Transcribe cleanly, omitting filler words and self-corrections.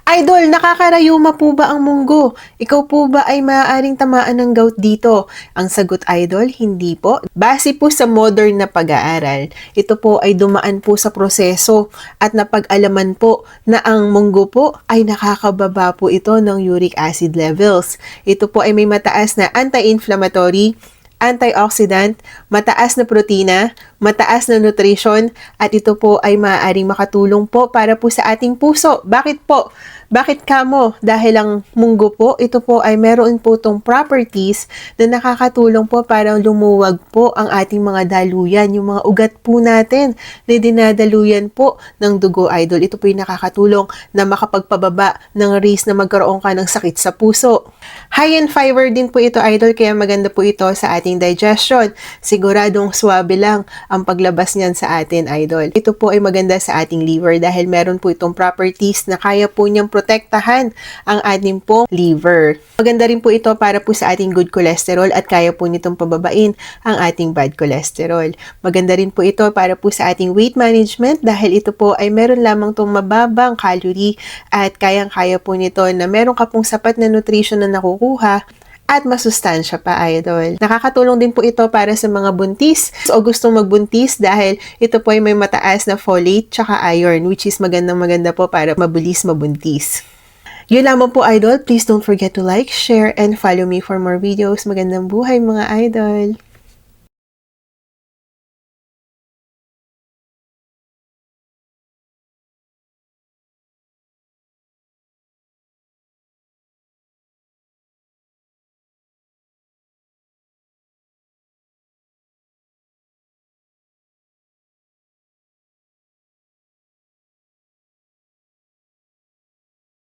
Idol, nakakarayuma po ba ang munggo? Ikaw po ba ay maaaring tamaan ng gout dito? Ang sagot, Idol, hindi po. Base po sa modern na pag-aaral, ito po ay dumaan po sa proseso at napag-alaman po na ang munggo po ay nakakababa po ito ng uric acid levels. Ito po ay may mataas na anti-inflammatory, antioxidant, mataas na protina, mataas na nutrition, at ito po ay maaaring makatulong po para po sa ating puso. Bakit po? Bakit kamo? Dahil ang munggo po, ito po ay meron po itong properties na nakakatulong po para lumuwag po ang ating mga daluyan, yung mga ugat po natin na dinadaluyan po ng dugo, Idol. Ito po yung nakakatulong na makapagpababa ng risk na magkaroon ka ng sakit sa puso. High in fiber din po ito, Idol, kaya maganda po ito sa ating digestion. Siguradong swabe lang ang paglabas niyan sa atin, Idol. Ito po ay maganda sa ating liver dahil meron po itong properties na kaya po niyang protektahan ang ating pong liver. Maganda rin po ito para po sa ating good cholesterol at kaya po nitong pababain ang ating bad cholesterol. Maganda rin po ito para po sa ating weight management dahil ito po ay meron lamang itong mababang calorie at kayang-kaya po nito na meron ka pong sapat na nutrition na nakukuha at masustansya pa, Idol. Nakakatulong din po ito para sa mga buntis o gustong magbuntis dahil ito po ay may mataas na folate tsaka iron, which is magandang-maganda po para mabilis mabuntis. Yun lamang po, Idol. Please don't forget to like, share, and follow me for more videos. Magandang buhay, mga Idol!